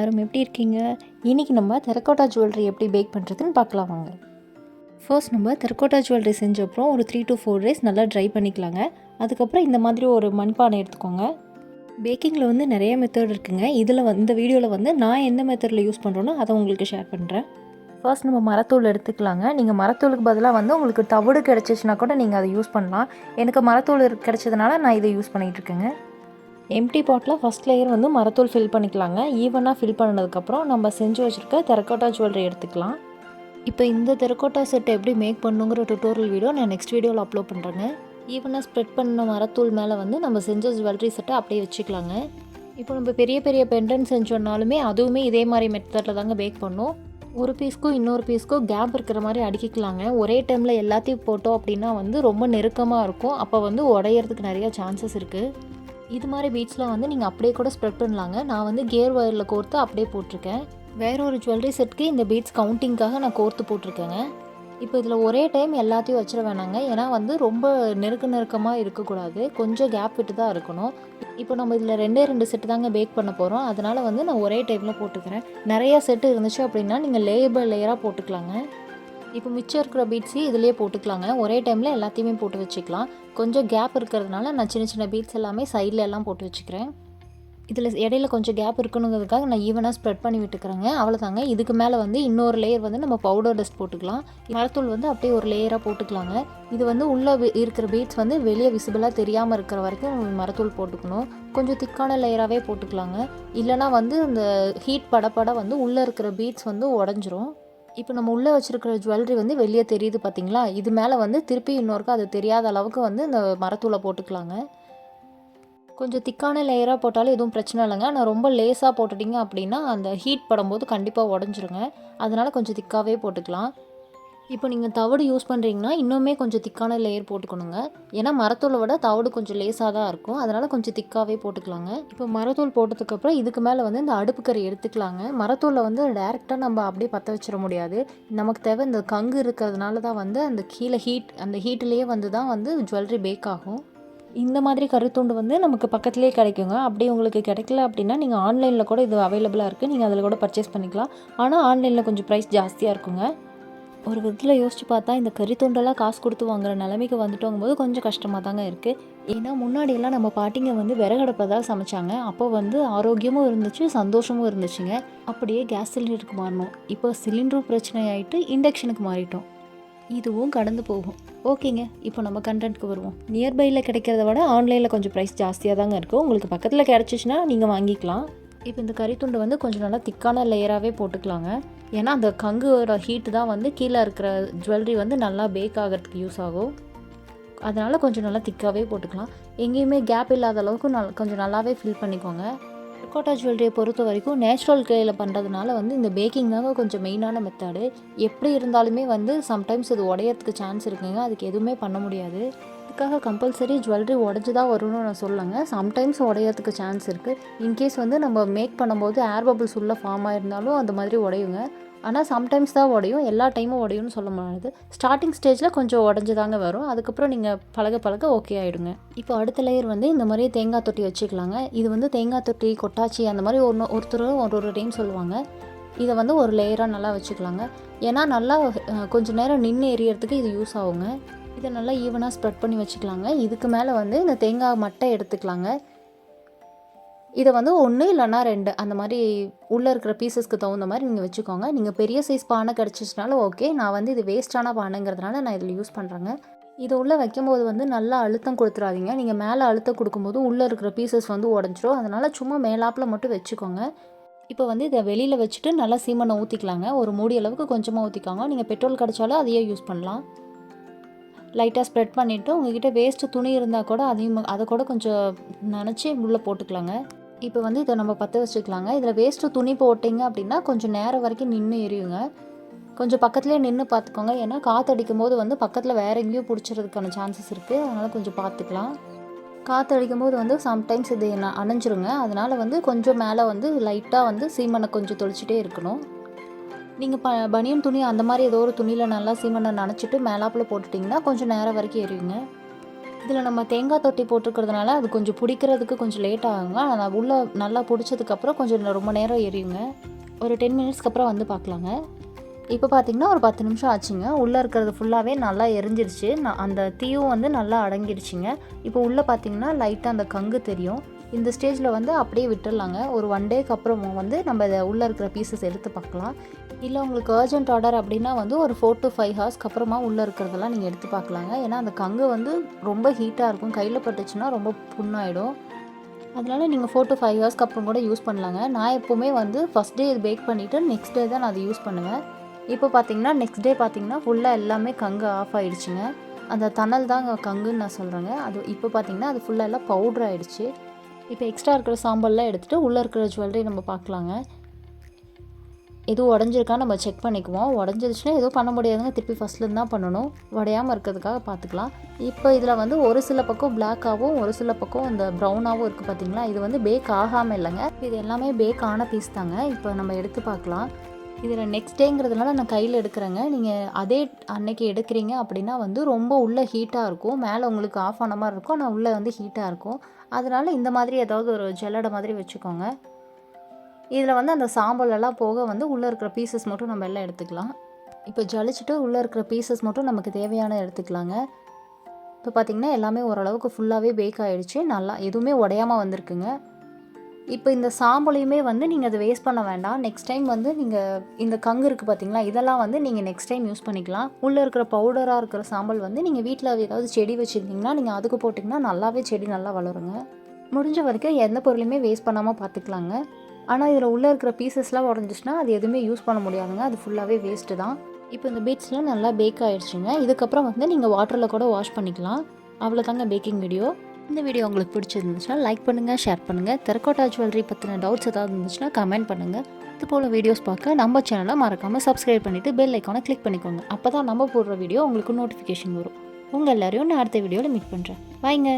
எல்லாரும் எப்படி இருக்கீங்க? இன்றைக்கி நம்ம டெரகோட்டா ஜுவல்லரி எப்படி பேக் பண்ணுறதுன்னு பார்க்கலாம் வாங்க. ஃபர்ஸ்ட் நம்ம டெரகோட்டா ஜுவல்லரி செஞ்ச அப்புறம் ஒரு 3 to 4 days நல்லா ட்ரை பண்ணிக்கலாங்க. அதுக்கப்புறம் இந்த மாதிரி ஒரு மண்பானை எடுத்துக்கோங்க. பேக்கிங்கில் வந்து நிறைய மெத்தட் இருக்குங்க. இந்த வீடியோவில் வந்து நான் எந்த மெத்தடில் யூஸ் பண்ணுறேனோ அதை உங்களுக்கு ஷேர் பண்ணுறேன். ஃபர்ஸ்ட் நம்ம மரத்தூள் எடுத்துக்கலாங்க. நீங்கள் மரத்தூளுக்கு பதிலாக வந்து உங்களுக்கு தவிடு கிடச்சிச்சின்னா கூட நீங்கள் அதை யூஸ் பண்ணலாம். எனக்கு மரத்தூள் கிடச்சதுனால நான் இதை யூஸ் பண்ணிகிட்ருக்கேங்க. எம்டி பாட்டில் ஃபஸ்ட் லேயர் வந்து மரத்தூள் ஃபில் பண்ணிக்கலாங்க. ஈவனாக ஃபில் பண்ணதுக்கப்புறம் நம்ம செஞ்சு வச்சுருக்க டெரகோட்டா ஜுவல்லரி எடுத்துக்கலாம். இப்போ இந்த டெரகோட்டா செட்டை எப்படி மேக் பண்ணுங்கிற டுட்டோரியல் வீடியோ நான் நெக்ஸ்ட் வீடியோவில் அப்லோட் பண்ணுறேங்க. ஈவனாக ஸ்ப்ரெட் பண்ண மரத்தூள் மேலே வந்து நம்ம செஞ்ச ஜுவல்லரி செட்டை அப்படியே வச்சுக்கலாங்க. இப்போ நம்ம பெரிய பெரிய பெண்டன் செஞ்சோன்னாலுமே அதுவுமே இதே மாதிரி மெத்தடில் தாங்க பேக் பண்ணோம். ஒரு பீஸ்க்கும் இன்னொரு பீஸ்க்கும் கேப் இருக்கிற மாதிரி அடுக்கிக்கலாங்க. ஒரே டைமில் எல்லாத்தையும் போட்டோம் அப்படின்னா வந்து ரொம்ப நெருக்கமாக இருக்கும். அப்போ வந்து உடையிறதுக்கு நிறைய சான்சஸ் இருக்குது. இது மாதிரி பீட்ஸ்லாம் வந்து நீங்கள் அப்படியே கூட ஸ்ப்ரெட் பண்ணலாங்க. நான் வந்து கியர் ஒயரில் கோர்த்து அப்படியே போட்டிருக்கேன். வேற ஒரு ஜுவல்லரி செட்டுக்கு இந்த பீட்ஸ் கவுண்டிங்காக நான் கோர்த்து போட்டிருக்கேங்க. இப்போ இதில் ஒரே டைம் எல்லாத்தையும் வச்சிட வேணாங்க. ஏன்னா வந்து ரொம்ப நெருக்கமாக இருக்கக்கூடாது. கொஞ்சம் கேப் விட்டு தான் இருக்கணும். இப்போ நம்ம இதில் 2 செட்டு தாங்க பேக் பண்ண போகிறோம். அதனால் வந்து நான் ஒரே டைமில் போட்டுக்கிறேன். நிறையா செட்டு இருந்துச்சு அப்படின்னா நீங்கள் லேயர் பை லேயராக போட்டுக்கலாங்க. இப்போ மிச்சம் இருக்கிற பீட்ஸையும் இதிலே போட்டுக்கலாங்க. ஒரே டைமில் எல்லாத்தையுமே போட்டு வச்சுக்கலாம். கொஞ்சம் கேப் இருக்கிறதுனால நான் சின்ன சின்ன பீட்ஸ் எல்லாமே சைடில் எல்லாம் போட்டு வச்சுக்கிறேன். இதில் இடையில கொஞ்சம் கேப் இருக்கணுங்கிறதுக்காக நான் ஈவனாக ஸ்ப்ரெட் பண்ணி விட்டுக்கிறேங்க. அவ்வளோதாங்க. இதுக்கு மேலே வந்து இன்னொரு லேயர் வந்து நம்ம பவுடர் டஸ்ட் போட்டுக்கலாம். மரத்தூள் வந்து அப்படியே ஒரு லேயராக போட்டுக்கலாங்க. இது வந்து உள்ளே இருக்கிற பீட்ஸ் வந்து வெளியே விசிபிளாக தெரியாமல் இருக்கிற வரைக்கும் மரத்தூள் போட்டுக்கணும். கொஞ்சம் திக்கான லேயராகவே போட்டுக்கலாங்க. இல்லைனா வந்து இந்த ஹீட் படப்பட வந்து உள்ளே இருக்கிற பீட்ஸ் வந்து உடஞ்சிரும். இப்போ நம்ம உள்ளே வச்சுருக்கிற ஜுவல்லரி வந்து வெளியே தெரியுது பார்த்தீங்களா? இது மேலே வந்து திருப்பி இன்னொருக்கா அது தெரியாத அளவுக்கு வந்து இந்த மரத்தூளை போட்டுக்கலாங்க. கொஞ்சம் திக்கான லேயராக போட்டாலும் எதுவும் பிரச்சனை இல்லைங்க. ஆனால் ரொம்ப லேஸாக போட்டுட்டிங்க அப்படின்னா அந்த ஹீட் படும்போது கண்டிப்பாக உடஞ்சிருங்க. அதனால் கொஞ்சம் திக்காகவே போட்டுக்கலாம். இப்போ நீங்கள் தவிடு யூஸ் பண்ணுறீங்கன்னா இன்னுமே கொஞ்சம் திக்கான லேயர் போட்டுக்கணுங்க. ஏன்னா மரத்தூளை விட தவிடு கொஞ்சம் லேஸாக தான் இருக்கும். அதனால் கொஞ்சம் திக்காகவே போட்டுக்கலாங்க. இப்போ மரத்தூள் போட்டதுக்கப்புறம் இதுக்கு மேலே வந்து இந்த அடுப்பு கறி எடுத்துக்கலாங்க. மரத்தூளில் வந்து டேரெக்டாக நம்ம அப்படியே பற்ற வச்சிட முடியாது. நமக்கு தேவை இந்த கங்கு இருக்கிறதுனால தான் வந்து அந்த கீழே அந்த ஹீட்லேயே வந்து தான் வந்து ஜுவல்லரி பேக் ஆகும். இந்த மாதிரி கருத்துண்டு வந்து நமக்கு பக்கத்துலேயே கிடைக்குங்க. அப்படி உங்களுக்கு கிடைக்கல அப்படின்னா நீங்கள் ஆன்லைனில் கூட இது அவைலபிளாக இருக்குது. நீங்கள் அதில் கூட பர்ச்சேஸ் பண்ணிக்கலாம். ஆனால் ஆன்லைனில் கொஞ்சம் ப்ரைஸ் ஜாஸ்தியாக இருக்குங்க. ஒரு விதத்தில் யோசிச்சு பார்த்தா இந்த கறித்துண்டெல்லாம் காசு கொடுத்து வாங்குற நிலைமைக்கு வந்துட்டோங்கும்போது கொஞ்சம் கஷ்டமாக தாங்க இருக்குது. ஏன்னா முன்னாடியெல்லாம் நம்ம பாட்டிங்க வந்து விறகடுப்பை தான் சமைச்சாங்க. அப்போ வந்து ஆரோக்கியமும் இருந்துச்சு, சந்தோஷமும் இருந்துச்சுங்க. அப்படியே கேஸ் சிலிண்டருக்கு மாறினோம். இப்போ சிலிண்டரும் பிரச்சனை ஆகிட்டு இண்டக்ஷனுக்கு மாறிட்டோம். இதுவும் கடந்து போகும். ஓகேங்க, இப்போ நம்ம கண்டென்ட்க்கு வருவோம். நியர்பையில் கிடைக்கிறத விட ஆன்லைனில் கொஞ்சம் ப்ரைஸ் ஜாஸ்தியாக தாங்க இருக்குது. உங்களுக்கு பக்கத்தில் கிடச்சிச்சின்னா நீங்கள் வாங்கிக்கலாம். இப்போ இந்த கறித்துண்டு வந்து கொஞ்சம் நல்லா திக்கான லேயராகவே போட்டுக்கலாங்க. ஏன்னா அந்த கங்குவோட ஹீட்டு தான் வந்து கீழே இருக்கிற ஜுவல்லரி வந்து நல்லா பேக் ஆகிறதுக்கு யூஸ் ஆகும். அதனால் கொஞ்சம் நல்லா திக்காகவே போட்டுக்கலாம். எங்கேயுமே கேப் இல்லாத அளவுக்கு கொஞ்சம் நல்லாவே ஃபில் பண்ணிக்கோங்க. டெரகோட்டா ஜுவல்லரியை பொறுத்த வரைக்கும் நேச்சுரல் கிளேயில் பண்ணுறதுனால வந்து இந்த பேக்கிங் தாங்க கொஞ்சம் மெயினான மெத்தடு. எப்படி இருந்தாலுமே வந்து சம்டைம்ஸ் இது உடையறதுக்கு சான்ஸ் இருக்குங்க. அதுக்கு எதுவுமே பண்ண முடியாது. அதுக்காக கம்பல்சரி ஜுவல்லரி உடஞ்சி தான் வரும்னு நான் சொல்லலைங்க. சம்டைம்ஸ் உடையறதுக்கு சான்ஸ் இருக்குது. இன்கேஸ் வந்து நம்ம மேக் பண்ணும்போது ஏர் பபிள்ஸ் உள்ள ஃபார்ம் ஆயிருந்தாலும் அந்த மாதிரி உடையுங்க. ஆனால் சம்டைம்ஸ் தான் உடையும், எல்லா டைமும் உடையும்னு சொல்ல முடியாது. ஸ்டார்டிங் ஸ்டேஜில் கொஞ்சம் உடஞ்சி தாங்க வரும். அதுக்கப்புறம் நீங்கள் பழக ஓகே ஆகிடுங்க. இப்போ அடுத்த லேயர் வந்து இந்த மாதிரி தேங்காய் தொட்டி வச்சுக்கலாங்க. இது வந்து தேங்காய் தொட்டி, கொட்டாச்சி அந்த மாதிரி ஒருத்தரும் ஒரு டைம் சொல்லுவாங்க. இதை வந்து ஒரு லேயராக நல்லா வச்சுக்கலாங்க. ஏன்னா நல்லா கொஞ்சம் நேரம் நின்று எரியறதுக்கு இது யூஸ் ஆகுங்க. இதை நல்லா ஈவனாக ஸ்ப்ரெட் பண்ணி வச்சுக்கலாங்க. இதுக்கு மேலே வந்து இந்த தேங்காய் மட்டை எடுத்துக்கலாங்க. இதை வந்து 1 இல்லைனா 2 அந்த மாதிரி உள்ளே இருக்கிற பீசஸ்க்கு தகுந்த மாதிரி நீங்கள் வச்சுக்கோங்க. நீங்கள் பெரிய சைஸ் பானை கிடச்சிச்சினாலும் ஓகே. நான் வந்து இது வேஸ்ட்டான பானைங்கிறதுனால நான் இதில் யூஸ் பண்ணுறேங்க. இதை உள்ளே வைக்கும்போது வந்து நல்லா அழுத்தம் கொடுத்துடாதீங்க. நீங்கள் மேலே அழுத்தம் கொடுக்கும்போது உள்ளே இருக்கிற பீசஸ் வந்து உடஞ்சிரும். அதனால் சும்மா மேலாப்பில் மட்டும் வச்சுக்கோங்க. இப்போ வந்து இதை வெளியில் வச்சுட்டு நல்லா சீமெண்ணை ஊற்றிக்கலாங்க. ஒரு மூடி அளவுக்கு கொஞ்சமாக ஊற்றிக்கோங்க. நீங்கள் பெட்ரோல் கிடச்சாலும் அதையே யூஸ் பண்ணலாம். லைட்டாக ஸ்ப்ரெட் பண்ணிவிட்டு உங்கள்கிட்ட வேஸ்ட்டு துணி இருந்தால் கூட அதை கூட கொஞ்சம் நனைச்சி உள்ளே போட்டுக்கலாங்க. இப்போ வந்து இதை நம்ம பற்ற வச்சுக்கலாங்க. இதில் வேஸ்ட்டு துணி போட்டிங்க அப்படின்னா கொஞ்சம் நேரம் வரைக்கும் நின்று எரியுங்க. கொஞ்சம் பக்கத்துலேயே நின்று பார்த்துக்கோங்க. ஏன்னா காற்றடிக்கும் போது வந்து பக்கத்தில் வேறு எங்கேயும் பிடிச்சிறதுக்கான சான்சஸ் இருக்குது. அதனால் கொஞ்சம் பார்த்துக்கலாம். காற்றடிக்கும் போது வந்து சம்டைம்ஸ் இது அணைஞ்சிருங்க. அதனால் வந்து கொஞ்சம் மேலே வந்து லைட்டாக வந்து சீமெண்ணை கொஞ்சம் தொளிச்சிட்டே இருக்கணும். நீங்கள் பனியன் துணி அந்த மாதிரி ஏதோ ஒரு துணியில் நல்லா சீமெண்ணை நனைச்சிட்டு மேலாப்பில் போட்டுட்டிங்கன்னா கொஞ்சம் நேரம் வரைக்கும் எரியுங்க. இதில் நம்ம தேங்காய் தொட்டி போட்டிருக்கிறதுனால அது கொஞ்சம் பிடிக்கிறதுக்கு கொஞ்சம் லேட் ஆகுங்க. ஆனால் உள்ளே நல்லா பிடிச்சதுக்கப்புறம் கொஞ்சம் ரொம்ப நேரம் எரியுங்க. ஒரு 10 மினிட்ஸ்க்கு அப்புறம் வந்து பார்க்கலாங்க. இப்போ பார்த்திங்கன்னா ஒரு 10 நிமிஷம் ஆச்சுங்க. உள்ளே இருக்கிறது ஃபுல்லாகவே நல்லா எரிஞ்சிருச்சு. அந்த தீயும் வந்து நல்லா அடங்கிடுச்சிங்க. இப்போ உள்ளே பார்த்திங்கன்னா லைட்டாக அந்த கங்கு தெரியும். இந்த ஸ்டேஜில் வந்து அப்படியே விட்டுடலாங்க. ஒரு 1 டேக்கு அப்புறமா வந்து நம்ம இதை உள்ளே இருக்கிற பீசஸ் எடுத்து பார்க்கலாம். இல்லை உங்களுக்கு அர்ஜென்ட் ஆர்டர் அப்படின்னா வந்து ஒரு 4 to 5 ஹவர்ஸ்க்கு அப்புறமா உள்ளே இருக்கிறதெல்லாம் நீங்கள் எடுத்து பார்க்கலாங்க. ஏன்னா அந்த கங்கு வந்து ரொம்ப ஹீட்டாக இருக்கும். கையில் பட்டுச்சுன்னா ரொம்ப புண்ணாயிடும். அதனால் நீங்கள் 4 to 5 ஹவர்ஸ்க்கு அப்புறம் கூட யூஸ் பண்ணலாங்க. நான் எப்போவுமே வந்து ஃபஸ்ட் டே இது பேக் பண்ணிவிட்டு நெக்ஸ்ட் டே தான் நான் அதை யூஸ் பண்ணுவேன். இப்போ பார்த்திங்கன்னா நெக்ஸ்ட் டே பார்த்திங்கன்னா ஃபுல்லாக எல்லாமே கங்கு ஆஃப் ஆகிடுச்சிங்க. அந்த தணல் தாங்க கங்குன்னு நான் சொல்கிறேங்க. அது இப்போ பார்த்திங்கன்னா அது ஃபுல்லாக எல்லாம் பவுட்ரு ஆகிடுச்சு. இப்போ எக்ஸ்ட்ரா இருக்கிற சாம்பல்லாம் எடுத்துகிட்டு உள்ளே இருக்கிற ஜுவல்லரி நம்ம பார்க்கலாங்க. எதுவும் உடஞ்சிருக்கா நம்ம செக் பண்ணிக்குவோம். உடஞ்சிருச்சுன்னா எதுவும் பண்ண முடியாதுங்க. திருப்பி ஃபஸ்ட்லேருந்து தான் பண்ணணும். உடையாமல் இருக்கிறதுக்காக பார்த்துக்கலாம். இப்போ இதில் வந்து ஒரு சில பக்கம் பிளாக்காகவும் ஒரு சில பக்கம் இந்த ப்ரௌனாகவும் இருக்குது பார்த்திங்களா. இது வந்து பேக் ஆகாமல் இல்லைங்க. இது எல்லாமே பேக் ஆன பீஸ் தாங்க. இப்போ நம்ம எடுத்து பார்க்கலாம். இதில் நெக்ஸ்ட் டேங்கிறதுனால நான் கையில் எடுக்கிறேங்க. நீங்கள் அதே அன்னைக்கு எடுக்கிறீங்க அப்படின்னா வந்து ரொம்ப உள்ளே ஹீட்டாக இருக்கும். மேலே உங்களுக்கு ஆஃப் ஆன மாதிரி இருக்கும். ஆனால் உள்ளே வந்து ஹீட்டாக இருக்கும். அதனால் இந்த மாதிரி ஏதாவது ஒரு ஜல்லடை மாதிரி வச்சுக்கோங்க. இதில் வந்து அந்த சாம்பலெல்லாம் போக வந்து உள்ளே இருக்கிற பீசஸ் மட்டும் நம்ம எல்லாம் எடுத்துக்கலாம். இப்போ ஜலிச்சுட்டு உள்ளே இருக்கிற பீசஸ் மட்டும் நமக்கு தேவையான எடுத்துக்கலாங்க. இப்போ பார்த்திங்கன்னா எல்லாமே ஓரளவுக்கு ஃபுல்லாகவே பேக் ஆகிடுச்சு. நல்லா எதுவுமே உடையாமல் வந்திருக்குங்க. இப்போ இந்த சாம்பலையுமே வந்து நீங்கள் அதை வேஸ்ட் பண்ண வேண்டாம். நெக்ஸ்ட் டைம் வந்து நீங்கள் இந்த கங்கு இருக்குது பார்த்திங்களா, இதெல்லாம் வந்து நீங்கள் நெக்ஸ்ட் டைம் யூஸ் பண்ணிக்கலாம். உள்ளே இருக்கிற பவுடராக இருக்கிற சாம்பல் வந்து நீங்கள் வீட்டில் ஏதாவது செடி வச்சுருந்தீங்கன்னா நீங்கள் அதுக்கு போட்டிங்கன்னா நல்லாவே செடி நல்லா வளருங்க. முடிஞ்ச வரைக்கும் எந்த பொருளையுமே வேஸ்ட் பண்ணாமல் பார்த்துக்கலாங்க. ஆனால் இதில் உள்ளே இருக்கிற பீசஸ்லாம் உடஞ்சிச்சுன்னா அது எதுவுமே யூஸ் பண்ண முடியாதுங்க. அது ஃபுல்லாகவே வேஸ்ட்டு தான். இப்போ இந்த பீட்ஸ்லாம் நல்லா பேக் ஆகிடுச்சுங்க. இதுக்கப்புறம் வந்து நீங்கள் வாட்டரில் கூட வாஷ் பண்ணிக்கலாம். அவ்வளோதாங்க பேக்கிங் வீடியோ. இந்த வீடியோ உங்களுக்கு பிடிச்சிருந்துச்சுன்னா லைக் பண்ணுங்கள், ஷேர் பண்ணுங்கள். டெரகோட்டா ஜுவல்லரி பற்றின டவுட்ஸ் ஏதாவது இருந்துச்சுன்னா கமெண்ட் பண்ணுங்கள். இது போல் வீடியோஸ் பார்க்க நம்ம சேனலை மறக்காமல் சப்ஸ்கிரைப் பண்ணிவிட்டு பெல் ஐக்கானை கிளிக் பண்ணிக்கோங்க. அப்போ தான் நம்ம போடுற வீடியோ உங்களுக்கு நோட்டிஃபிகேஷன் வரும். உங்கள் எல்லோரையும் நான் அடுத்த வீடியோவில் மீட் பண்ணுறேன். பாய்ங்க.